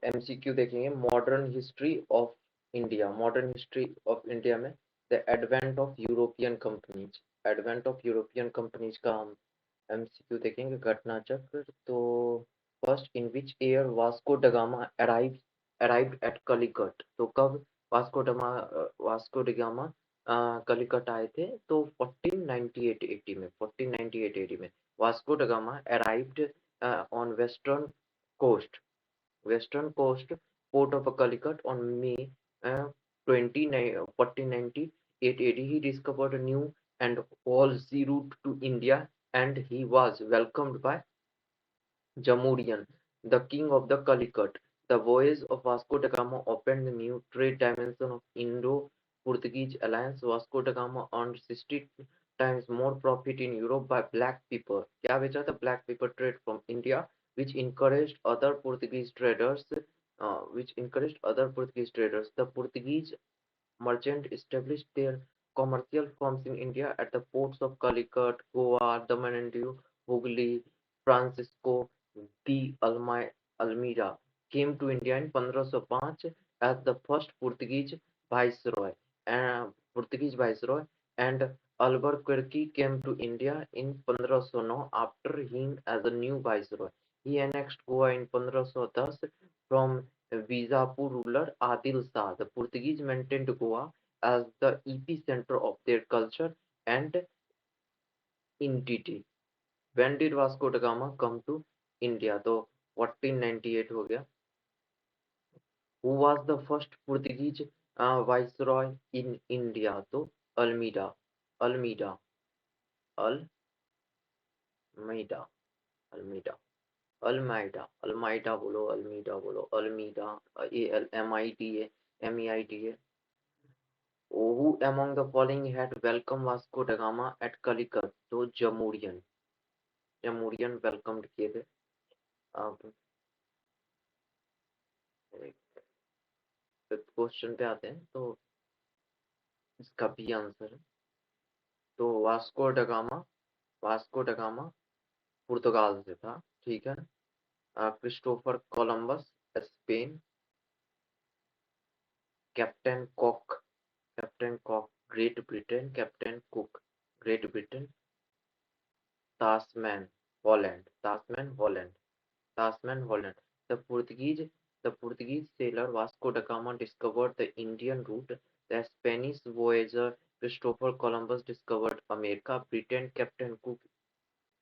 MCQ देखेंगे, modern history of India. Modern history of India में the advent of European companies, advent of European companies का हम MCQ देखेंगे। घटना चक्र, तो first, in which year Vasco da Gama arrived at Calicut. तो कब वास्को डिगामा कलिकट आए थे? तो 1498 में, 1498 में Vasco da Gama arrived on coast western coast port of Calicut on May 1498 AD. He discovered a new and all sea route to India, and he was welcomed by Jamurian, the king of the Calicut. The voyage of Vasco da Gama opened the new trade dimension of Indo-Portuguese alliance. Vasco da Gama earned 60 times more profit in Europe by black pepper. क्या बेचा था? Black pepper trade from India, which encouraged other Portuguese traders. The Portuguese merchants established their commercial firms in India at the ports of Calicut, Goa, Daman and Diu, Hooghly. Francisco de Almeida came to India in 1505 as the first viceroy, Portuguese viceroy, and Albuquerque came to India in 1509 after him as a new viceroy. He annexed Goa in 1510 from Bijapur ruler Adil Shah. The Portuguese maintained Goa as the epicenter of their culture and identity. When did Vasco da Gama come to India? तो 1498 हो गया. Who was the first Portuguese viceroy in India? तो Almeida, Almeida, Almeida, Almeida, Almeida बोलो, Almeida बोलो, Almeida, Almeida. Who among the following had welcomed Vasco da Gama at Calicut? तो Jamurian welcomed किए थे. अब क्वेश्चन पे आते हैं, तो इसका बी आंसर है. तो वास्को डगामा पुर्तगाल से था, ठीक है. Christopher Columbus Spain. Captain Cook Great Britain. Captain Cook Great Britain. Tasman Holland. Tasman, Holland. The Portuguese the Portuguese sailor Vasco da Gama discovered the Indian route. The Spanish voyager Christopher Columbus discovered America. Britain Captain Cook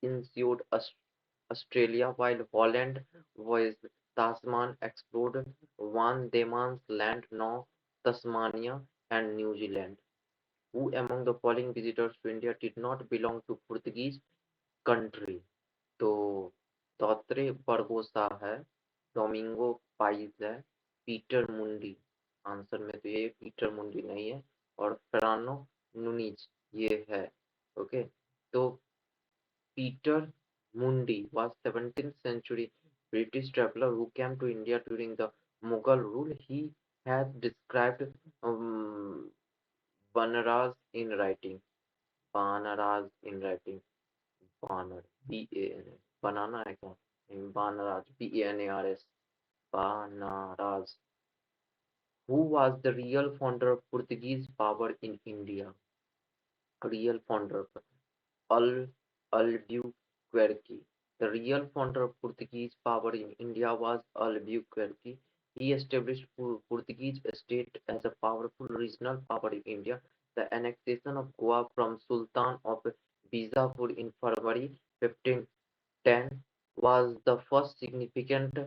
ensured Australia, while Holland voyaged Tasman explored Van Diemen's Land, now Tasmania and New Zealand. Who among the following visitors to India did not belong to Portuguese country? तो दौत्रे बरबोसा है, Domingo pies है, Peter मुंडी. Answer में तो ये Peter मुंडी नहीं है, और फेरानो नुनीज ये है. ओके, तो पीटर मुंडी was 17th century British traveler who came to India during the Mughal rule. He has described Banaras in writing. Banaras in writing. Banar, B-A-N, बनाना है क्या? नहीं, Banaras, B-A-N-A-R-S, Banaras. Who was the real founder of Portuguese power in India? Real founder, Al Albuquerque. The real founder of Portuguese power in India was Albuquerque. He established Portuguese state as a powerful regional power in India. The annexation of Goa from Sultan of Bijapur in February 1510 was the first significant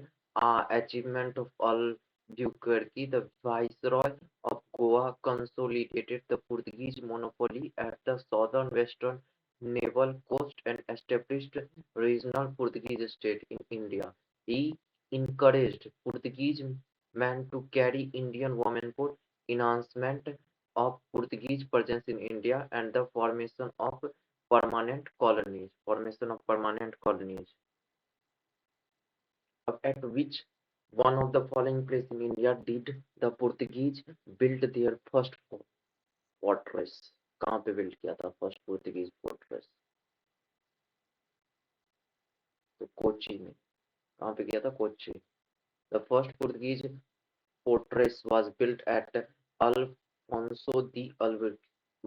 achievement of Albuquerque. The viceroy of Goa consolidated the Portuguese monopoly at the southern western naval coast and established regional Portuguese state in India. He encouraged Portuguese men to carry Indian women for enhancement of Portuguese presence in India and the formation of permanent colonies. At which one of the following places in India did the Portuguese build their first fortress? कहाँ पे build किया था first Portuguese fortress? तो कोची में. कहाँ पे किया था? Kochi. The first Portuguese fortress was built at Alfonso de Albuquerque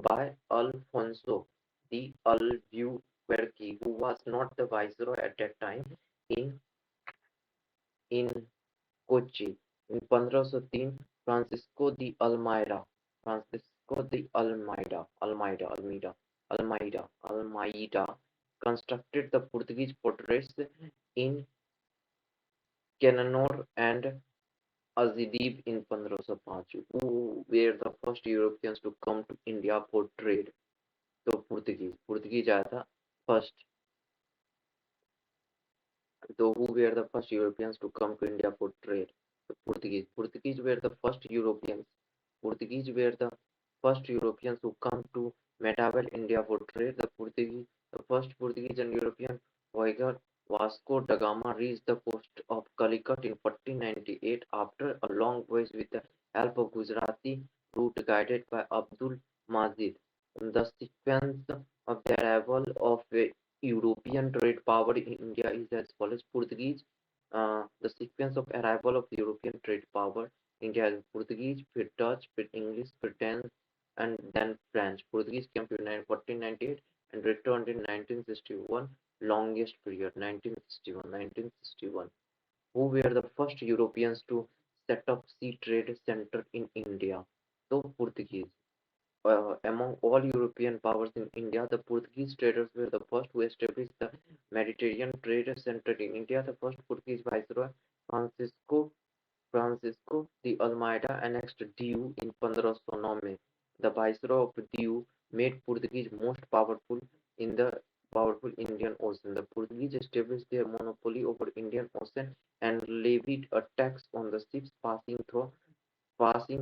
by Alfonso de Albuquerque, who was not the viceroy at that time in in Kochi. In 1503, Francisco de Almeida constructed the Portuguese fortress in Cananor and Azidib in 1505, who were the first Europeans to come to India for trade. तो Portuguese आया था first. So who were the first Europeans to come to India for trade? The Portuguese. Portuguese were the first Europeans. Portuguese were the first Europeans who come to medieval India for trade. The first Portuguese and European voyager Vasco da Gama reached the coast of Calicut in 1498 after a long voyage with the help of Gujarati route guided by Abdul Majid. The sequence of the arrival of European trade power in India is as follows. The sequence of arrival of European trade power in India is Portuguese, फिर Dutch, फिर English, फिर Danish, and then French. Portuguese came to 1498 and returned in 1961, longest period, 1961. Who were the first Europeans to set up sea trade center in India? So Portuguese. Among all European powers in India, the Portuguese traders were the first who established the Mediterranean Trade Center in India. The first Portuguese viceroy, Francisco de Almeida, annexed Diu in 1509. The viceroy of Diu made Portuguese most powerful Indian Ocean. The Portuguese established their monopoly over Indian Ocean and levied a tax on the ships passing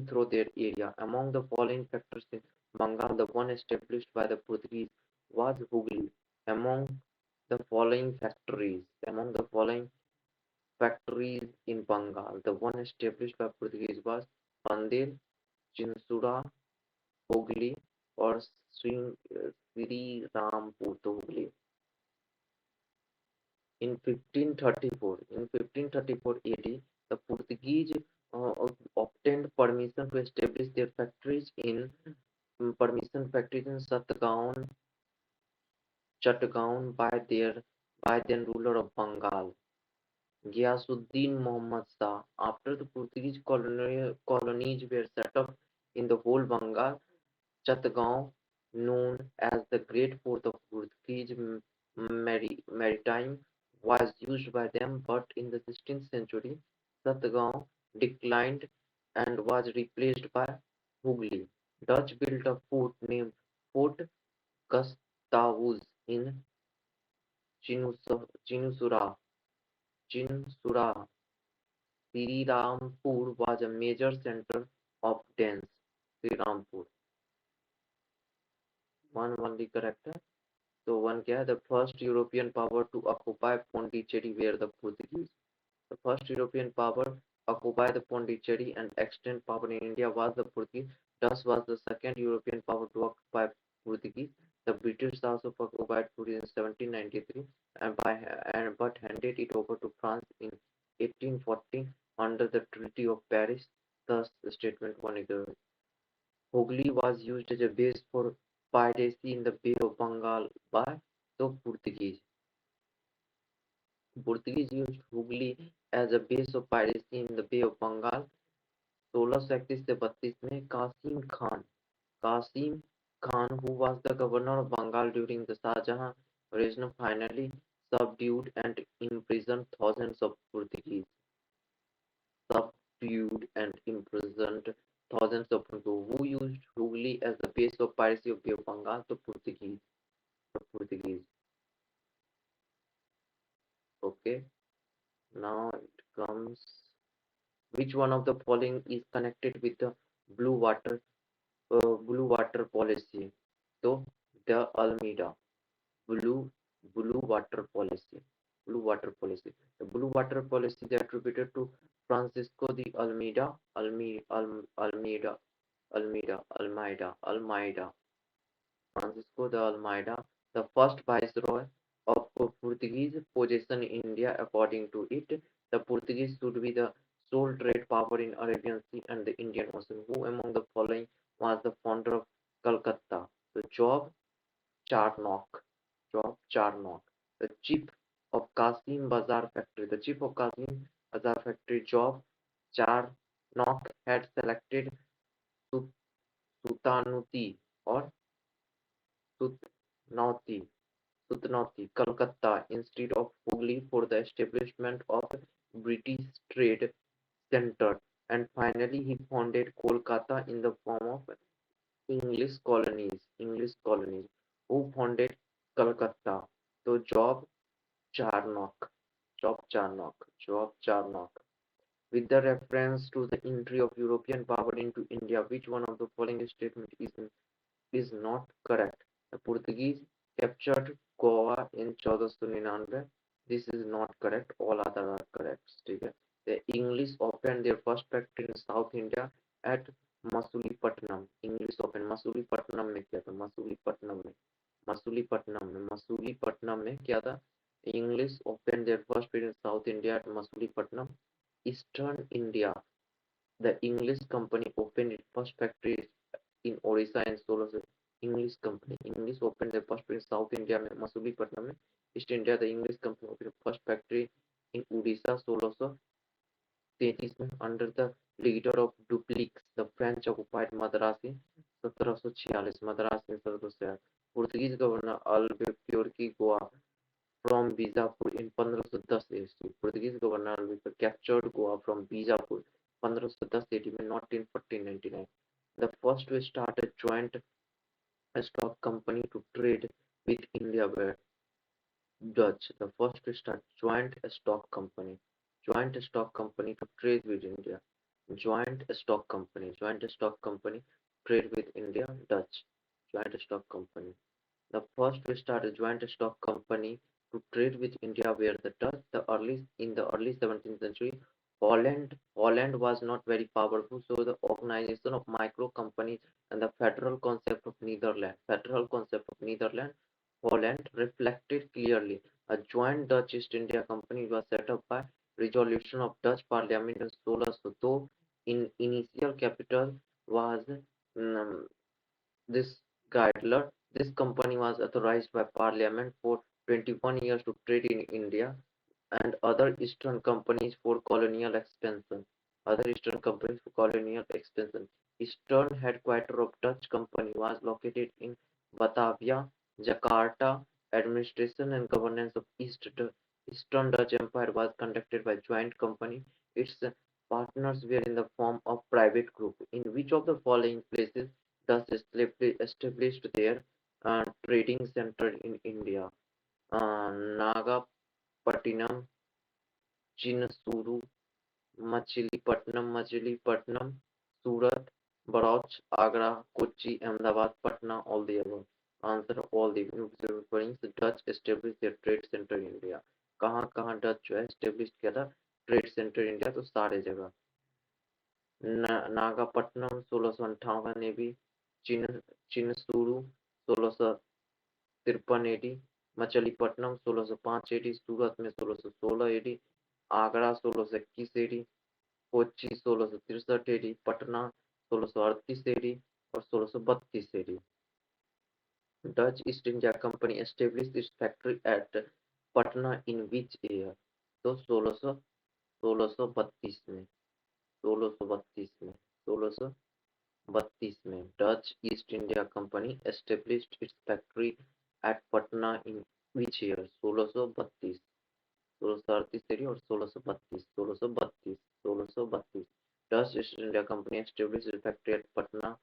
through their area. Among the following factors in Bengal, the one established by the Portuguese was Hooghly. Among among the following factories in Bengal, the one established by Portuguese was Bandel, Chinsura, Hooghly, or Sri Rampur Hooghly. In 1534 AD, the Portuguese obtained permission to establish their factories in Chatgaon by then ruler of Bengal, Ghiyasuddin Muhammad Shah. After the Portuguese colonies were set up in the whole Bengal, Chatgaon, known as the Great Port of Portuguese maritime, was used by them, but in the 16th century, Chatgaon declined and was replaced by Hooghly. Dutch built a fort named Fort Gustavus in Chinusura. Chinsura. Srirampur was a major center of Danes. Srirampur. One only correct. So one क्या है? The first European power to occupy Pondicherry were the Portuguese. The first European power occupy the Pondicherry and extend power in India was the Portuguese. Thus was the second European power to occupy Portuguese. The British also occupied Portuguese in 1793 but handed it over to France in 1814 under the Treaty of Paris. Thus, the statement one is Hooghly was used as a base for piracy in the Bay of Bengal by the Portuguese. Portuguese used Hooghly as a base of piracy in the Bay of Bengal. 1631 से 32 में Qasim Khan, who was the governor of Bengal during the Shahjahan regime, finally subdued and imprisoned thousands of Portuguese. Subdued and imprisoned thousands of people who used Hooghly as the base of piracy of Bay of Bengal. The Portuguese. Okay. Now it comes. Which one of the following is connected with the blue water policy? So the Almeida blue water policy. Blue water policy. The blue water policy is attributed to Francisco de Almeida. Francisco de Almeida, the first viceroy of Portuguese possession in India. According to it, the Portuguese should be the sole trade power in Arabian Sea and the Indian Ocean. Who among the following was the founder of Calcutta? The Job Charnock. Job Charnock. The chief of Qasim Bazar factory. The chief of Qasim Bazar factory, Job Charnock, had selected Sut- Sutanuti or Sutnauti, Sutnauti, Calcutta instead of Hooghly for the establishment of British Trade Center, and finally he founded Kolkata in the form of English colonies. English colonies. Who founded Calcutta? So Charnock, Job Charnock. With the reference to the entry of European power into India, which one of the following statements is not correct? The Portuguese captured Goa in 1499. This is not correct. All other are correct. ठीक है? The English opened their first factory in South India at Masulipatanam. English opened Masulipatanam में क्या था? मसूलीपट्टनम में क्या था? English opened their first factory in South India at Masulipatanam, Eastern India. The English company opened its first factory in Orissa in 16. English opened their first factory in South India में मसूलीपट्टनम में. East India, the English company opened the first factory in Odisha 1633 में. Under the leader of Dupleix, the French occupied Madras in 1746. Madras in 1746. Portuguese governor Albuquerque Goa from Bijapur in 1510 AD. Portuguese governor Albuquerque captured Goa from Bijapur 1510 AD में, not in 1499. The first to start a joint stock company to trade with India were Dutch. The first to start joint stock company to trade with India. Joint stock company trade with India, Dutch. Joint stock company. The first to start a joint stock company to trade with India were the Dutch. In the early 17th century, Holland was not very powerful, so the organization of micro companies and the federal concept of Netherlands, Holland reflected clearly. A joint Dutch East India Company was set up by resolution of Dutch Parliament in 1600, though in initial capital was um, this Guidler. This company was authorized by Parliament for 21 years to trade in India and other Eastern companies for colonial expansion. Eastern headquarters of Dutch company was located in Batavia, Jakarta. Administration and governance of Eastern Dutch Empire was conducted by joint company. Its partners were in the form of private group. In which of the following places thus established their trading center in India? Nagapattinam, Chinasuru, Machilipatnam, Surat, Bharuch, Agra, Kochi, Ahmedabad, Patna, all the above. Answer all the referring Dutch established their trade center in India. कहाँ कहाँ Dutch जो है established किया था trade centre India? तो सारे जगह. Nagapattinam 1658 AD, Chinsurah 1653 AD, Machilipatnam 1605 AD, Surat में 1616 AD, Agra 1621 AD, Kochi 1663 AD, Patna 1638 AD और 1632 AD. Dutch East India Company established its factory at Patna in which year? तो 1632 में. 1632 में 1632 में Dutch East India Company established its factory at Patna in which year? 1632. 1638 और 1632. Dutch East India Company established its factory at Patna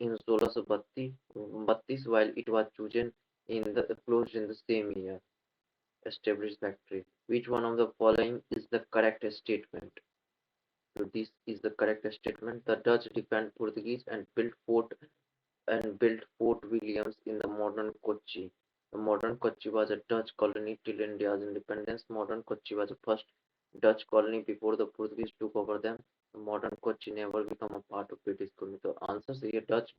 in 1632, while it was chosen closed in the same year. Established factory. Which one of the following is the correct statement? So this is the correct statement. The Dutch defeated Portuguese and built Fort Williams in the modern Kochi. The modern Kochi was a Dutch colony till India's independence. Modern Kochi was the first Dutch colony before the Portuguese took over them. The modern Kochi never became a part of British colony. So answers here: Dutch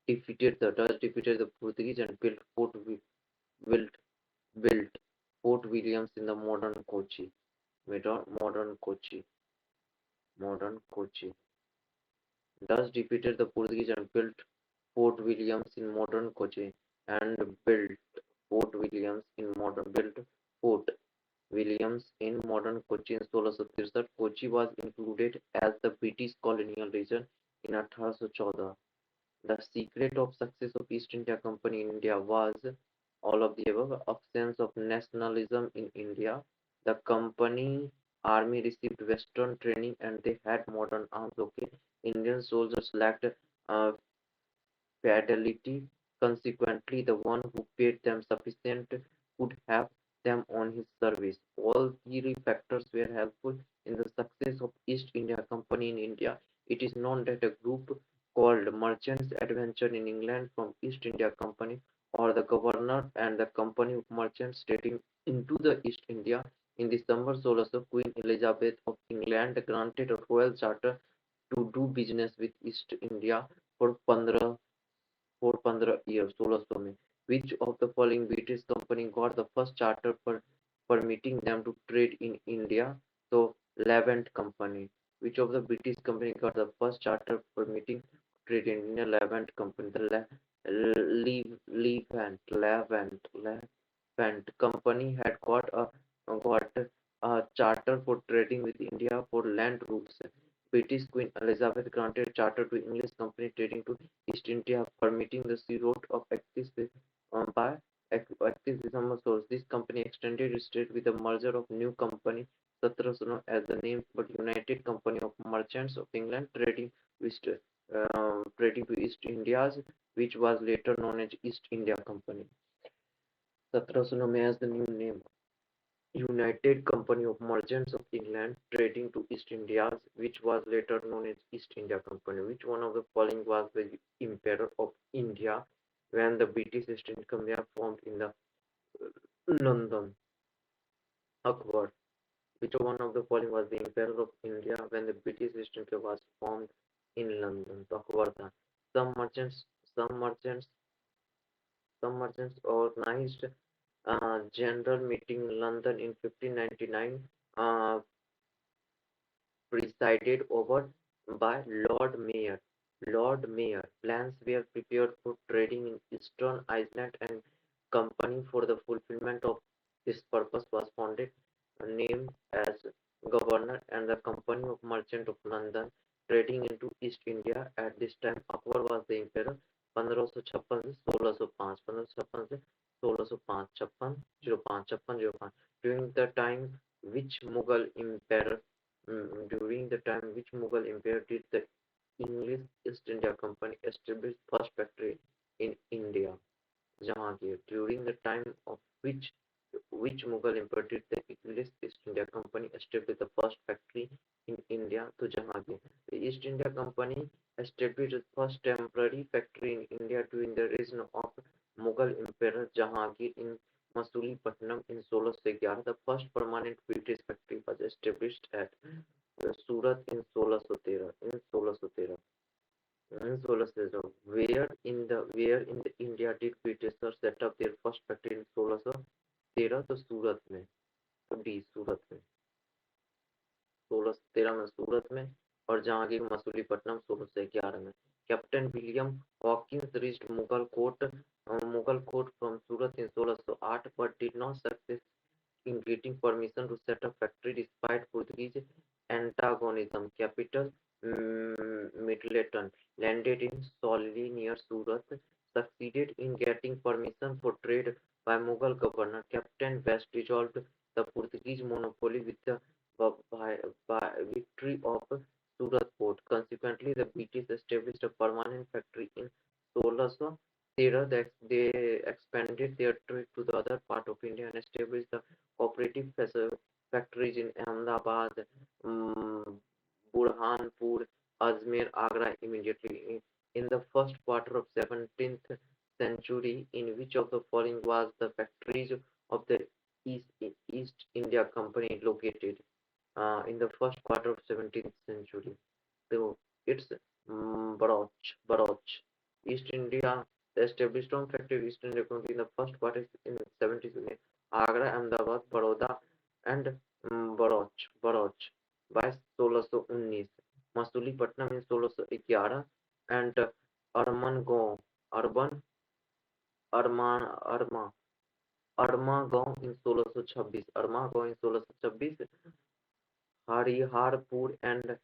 defeated the Portuguese and built Fort Williams in the modern Kochi. Modern Kochi. modern Kochi, thus defeated the Portuguese and built Fort Williams in modern Kochi and built Fort Williams in modern built Fort Williams in modern Kochi in 1663. Kochi was included as the British colonial region in 1814. The secret of success of East India Company in India was all of the above: absence of nationalism in India. The company army received Western training and they had modern arms. Okay, Indian soldiers lacked uh, fidelity. Consequently, the one who paid them sufficient could have them on his service. All three factors were helpful in the success of East India Company in India. It is known that a group called Merchants Adventure in England from East India Company or the Governor and the Company of Merchants trading into the East India in December 1600, Queen Elizabeth of England granted a royal charter to do business with East India for 15 years, 1600 में. Which of the following British company got the first charter permitting them to trade in India? So, Levant Company. Which of the British company got the first charter permitting trade in India? Levant Company. The Levant Company had got a charter for trading with India for land routes. British Queen Elizabeth granted charter to English company trading to East India, permitting the sea route of access by access December source. This company extended its trade with the merger of new company, Satrasno as the name, but United Company of Merchants of England trading to East Indias, which was later known as East India Company. Satrasno as the new name. United Company of Merchants of England trading to East Indias, which was later known as East India Company. Which one of the following was the Emperor of India when the British East India Company formed in the London? Akbar. Which one of the following was the Emperor of India when the British East India was formed in London? Akbar tha. Some merchants, some merchants, some merchants organized general meeting in London in 1599. Presided over by Lord Mayor. Lord Mayor plans were prepared for trading in Eastern Ireland and company for the fulfillment of this purpose was founded, named as Governor and the Company of Merchant of London trading into East India. At this time, Akbar was the emperor. 1556 से 1605 1556 से 1605 56 during the time which Mughal emperor during the time which Mughal Empire did the English East India Company establish first factory in India, Jahangir. During the time of which Mughal Empire did the English East India Company establish the first factory in India to Jahangir. The East India Company established the first temporary factory in India during the reign of Mughal Emperor Jahangir in Masulipatam in 1611. The first permanent British factory was established at Surat in 1613. Where in the India did Britishers set up their first factory in 1613? तो सूरत में. D सूरत में 1613 में सूरत में और जहांगीर मसूलीपट्टनम 1611 में. Captain William Hawkins reached Mughal court from Surat in 1608 but did not succeed in getting permission to set up factory despite Portuguese antagonism. Capital Middleton, landed in Solly near Surat, succeeded in getting permission for trade by Mughal governor Captain West dissolved the Portuguese monopoly with the victory of Surat port. Consequently, the British established a permanent factory in 1613. They expanded their trade to the other part of India and established the cooperative factories in Ahmedabad, Burhanpur, Ajmer, Agra immediately. In the first quarter of 17th century, in which of the following was the factories of the East, East India Company located? In the first quarter of 17th century. So it's Baroch. East India, the established on factory East India Company in the first quarter in 17th century. Agra, Ahmedabad, Baroda, and Baroch. by 1619, Masulipatam in 1611, and Urban Arman Arma Armagao in 1626, Armagao in 1626, Hariharpur and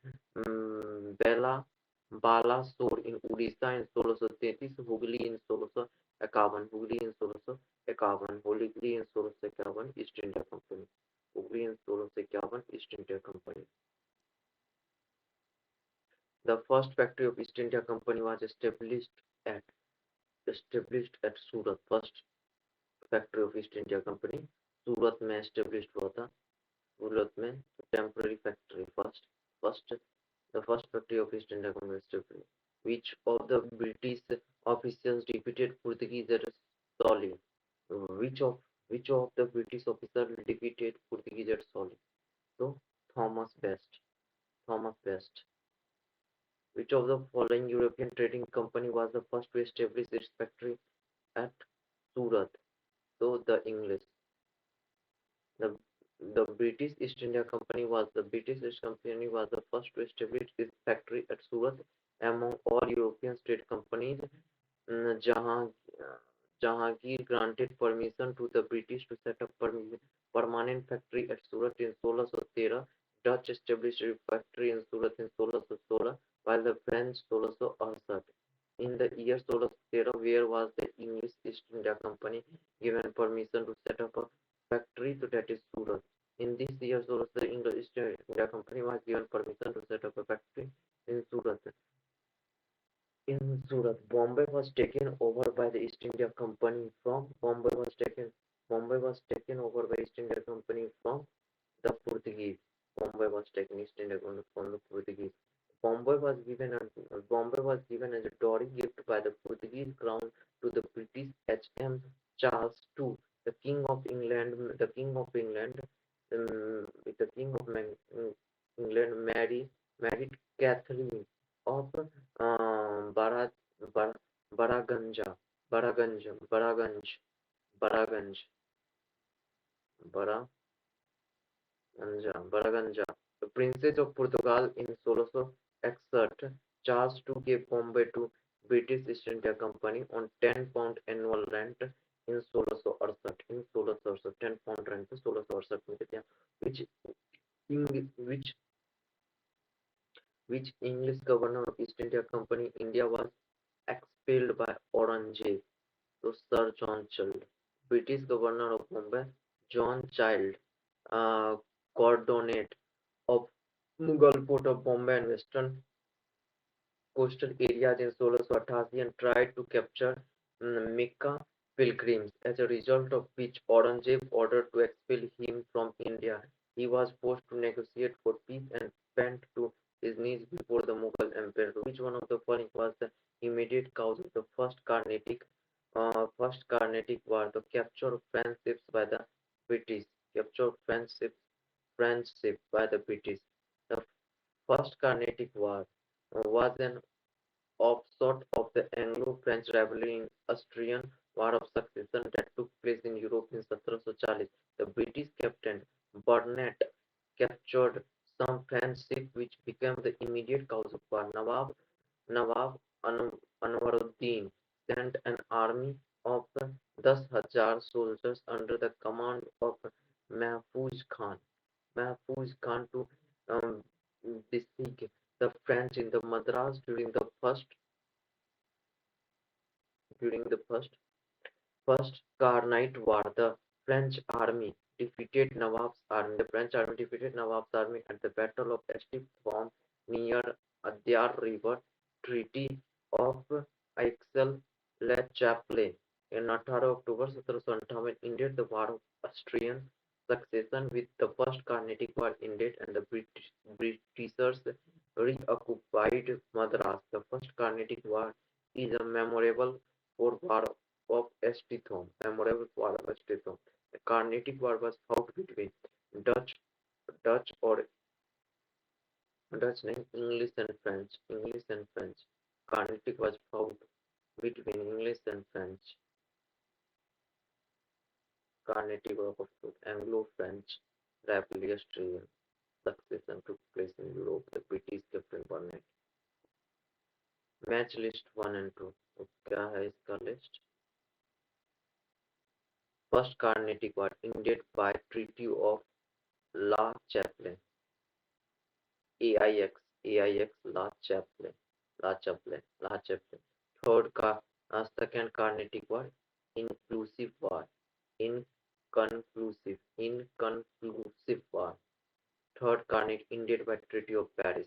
Bela Balasore in Odisha in 1633, Hooghly in 1651, Hooghly in 1651, Hooghly in 1651, East India Company, Hooghly in 1651, East India Company. The first factory of East India Company was at established at Surat. First factory of East India Company सूरत में established हुआ था. सूरत में temporary factory first the first factory of East India Company established. Which of the British officials defeated Portuguese at Soli? Which of which of the British officers defeated Portuguese at Soli? So Thomas Best. Thomas Best. Which of the following European trading company was the first to establish its factory at Surat? So the English. The the British East Company was the first to establish its factory at Surat among all European state companies. Jahan, Jahangir granted permission to the British to set up permanent factory at Surat in 1613. Dutch established a factory in Surat in 1616, while the French 1668. In the year 1613, where was the English East India Company given permission to set up a factory to that is Surat? In this year, the English East India Company was given permission to set up a factory in Surat. In Surat, Bombay was taken over by the East India Company from Bombay was taken over by East India Company from the Portuguese. Bombay was taken East India Company from the Portuguese. Bombay was given as a dowry gift by the Portuguese crown to the British H.M. Charles II, the King of England. The King of England married Catherine of Bara, Bar, Baraganja, Baraganj, Baraganja, the Princess of Portugal in 1661. Charles II gave Bombay to British East India Company on £10 annual rent in 1668. In 1668, £10 rent 1668 में देते हैं. Which Eng- which which English governor of East India Company India was expelled by Aurangzeb? So Sir John Child. British governor of Bombay John Child. Coordinate of Mughal port of Bombay and western coastal areas in 1688 and tried to capture Mecca pilgrims, as a result of which Aurangzeb ordered to expel him from India. He was forced to negotiate for peace and bent to his knees before the Mughal emperor. Which one of the following was the immediate cause of the First Carnatic War? The capture of French ships by the British. Capture of French ships by the British. The First Carnatic War was an offshoot of the Anglo-French rivalry in Austrian War of Succession that took place in Europe in 1740. The British captain Burnet captured some French ships, which became the immediate cause of war. Nawab Anwaruddin sent an army of 10,000 soldiers under the command of Mahfuz Khan to um, besiege the French in the Madras during the first Carnite War. The French army defeated Nawab's army at the Battle of Estiform near Adyar River. Treaty of Aix-la-Chapelle in 18 October 1758 ended the War of Austrian Succession. With the First Carnatic War ended and the Britishers reoccupied Madras, the First Carnatic War is a for War of memorable War of Estithon. The Carnatic War was fought between Dutch, Dutch or Dutch name English and French. Carnatic was fought between English and French. Carnatic War of Anglo-French rivalry Austrian succession took place Paris in Europe. The British captain Burnett. Match list 1 and 2, तो क्या है इसका list? First Carnatic war ended by treaty of la Chapelle, AIX la Chapelle. Third का second Carnatic war inclusive war, inconclusive war. Third Carnate ended by Treaty of Paris.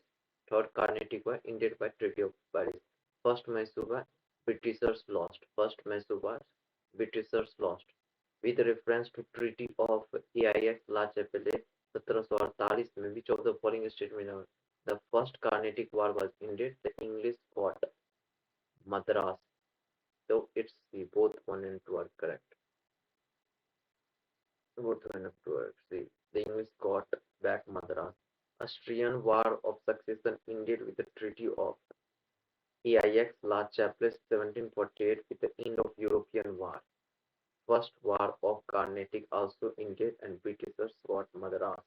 Third Carnatic War ended by Treaty of Paris. First Mysore War, Britishers lost. First Mysore War, Britishers lost. With reference to Treaty of AIX La Chapelle 1748 में, which of the following statement are the first Carnatic War was ended? The English got Madras. So it's the both 1 and 2 are correct. Both 1 and 2 are C. The English got back Madras. Austrian War of Succession ended with the Treaty of AIX La Chapelle 1748 with the end of European War. First War of Carnatic also ended and Britishers got Madras.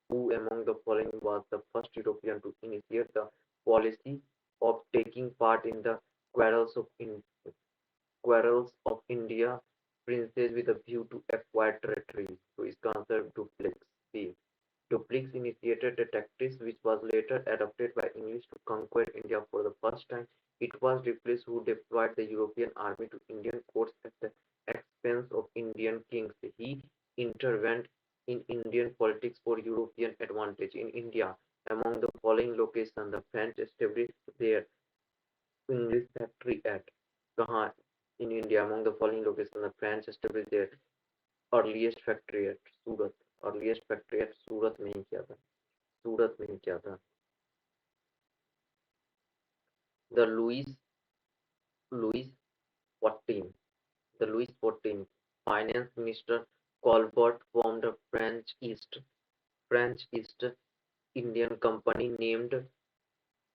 Who among the following was the first European to initiate the policy of taking part in the quarrels of India princes with a view to acquire territories? So is considered Dupleix. B. Dupleix initiated a tactic which was later adopted by English to conquer India for the first time. It was Dupleix who deployed the European army to Indian courts at the expense of Indian kings. He intervened in Indian politics for European advantage. In India, among the following locations, the French established their English factory at कहाँ? In India, among the following locations, the French established their earliest factory at Surat. Earliest factory at Surat में ही किया था. सूरत में ही किया था. The Louis 14 the Louis XIV finance minister Colbert formed a French East Indian Company named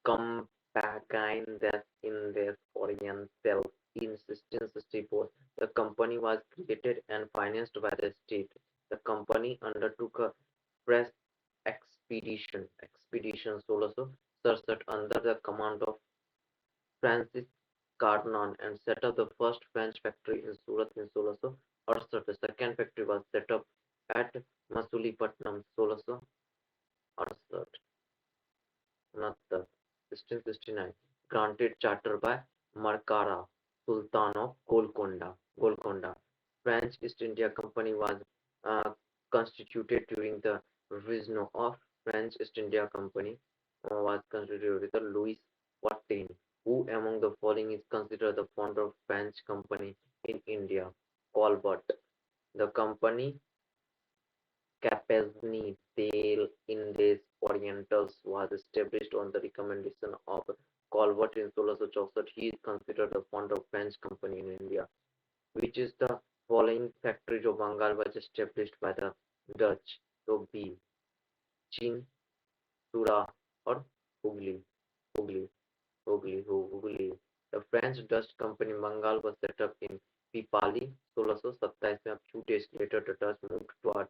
Compagnie des Indes Orientales in 1664. The company was created and financed by the state. The company undertook a fresh expedition 1667 under the command of Francis Carnon and set up the first French factory in Surat in 1668. The second factory was set up at Masulipatam 1668. 1669 granted charter by Markara, Sultan of Golconda. French East India Company was uh, constituted during the reign of French East India Company was constituted with Louis XIV, who among the following is considered the founder of French Company in India? Colbert. The company Compagnie des Indes Orientales was established on the recommendation of Colbert in 1664. He is considered the founder of French Company in India. Which is the following factory of Bengal was established by the Dutch? So B. Chin, Sura or Hooghly. Hooghly. Hooghly. The French-Dutch Company in Bengal was set up in Pipali 1627 में. 2 days later the Dutch moved toward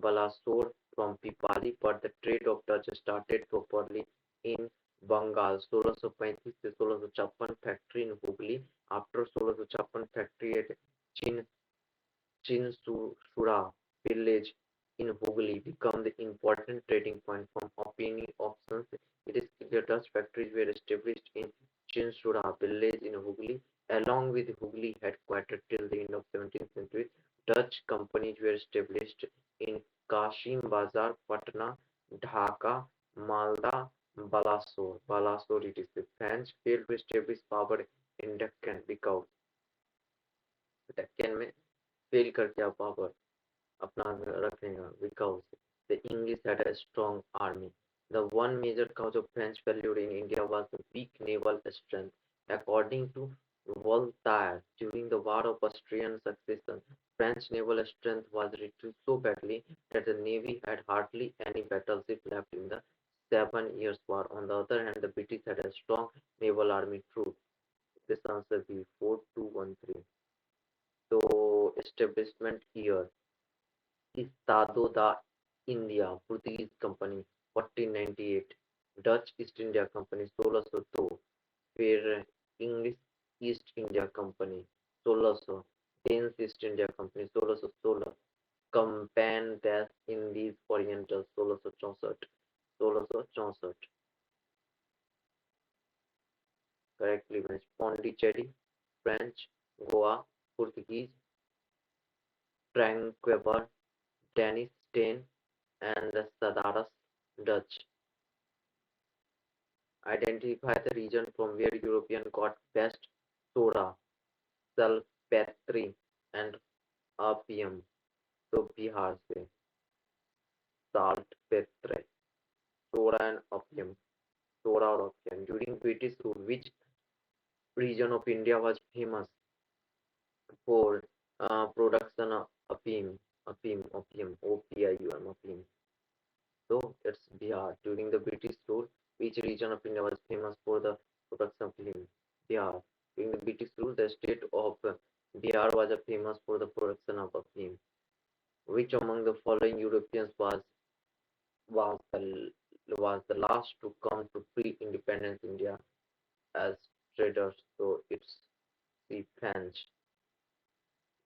Balasore from Pipali, but the trade of Dutch started properly in Bengal. 1635 से 1656 factory in Hooghly. After 1656 factory at Chinsura village in Hooghly become the important trading point from obtaining options. It is clear Dutch factories were established in Chinsura village in Hooghly, along with Hooghly headquartered till the end of 17th century. Dutch companies were established in Kashim Bazar, Patna, Dhaka, Malda, Balasore. It is the French failed to establish power in Deccan because Deccan में fail करके आप power अपना रखेगा because the English had a strong army. The one major cause of French failure in India was the weak naval strength. According to Voltaire, during the War of Austrian Succession, French naval strength was reduced so badly that the navy had hardly any battleship left in the 7 Years' War. On the other hand, the British had a strong naval army. True. This answer be 4213. So establishment year. Estado da India Portuguese company 1498, Dutch East India company 1602, फिर English East India company 1600, Danes East India company 1616, Compagnie des Indes Orientales 1664, 1664 correctly match Pondicherry French, Goa Portuguese, Tranquebar Danish, Spain, and the Sadaras Dutch. Identify the region from where European got best soda, salpetri, and opium. तो बिहार से saltpetre, soda and opium, soda or opium. During British rule, which region of India was famous for production of opium, opium. So it's Bihar. During the British rule, which region of India was famous for the production of film? Bihar. During the British rule, the state of Bihar was famous for the production of a film. Which among the following Europeans was the was the last to come to pre-independence India as traders? So it's the French.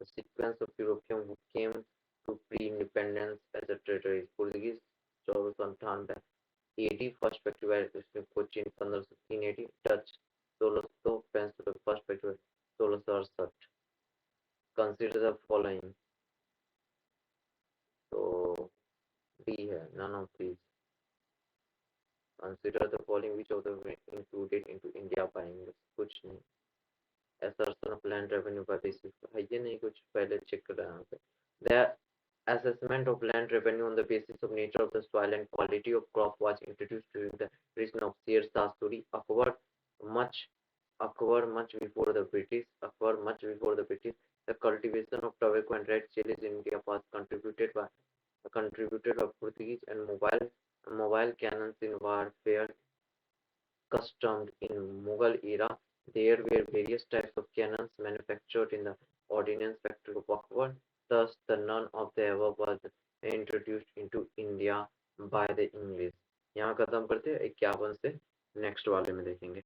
The sequence of Europeans who came to pre-independence as a trader is Portuguese, 1498, at first festival इसमें Cochin 1580, Dutch 1600, France का first festival 1668. Consider the following. तो D है none of these. Consider the following which of the included into India buying. कुछ नहीं. assertion of land revenue by basis है ये नहीं. कुछ पहले चेक कर रहे हैं. The assessment of land revenue on the basis of nature of the soil and quality of crop was introduced during the region of Sher Shah Suri. Much much before the British. Much before the British. The cultivation of tobacco and red chilies in India was contributed by Portuguese and mobile cannons in warfare customed in Mughal era. There were various types of cannons manufactured in the ordnance factory of Akbar. Thus, the none of the above was introduced into India by the English. यहाँ खत्म करते हैं 51 से next वाले में देखेंगे.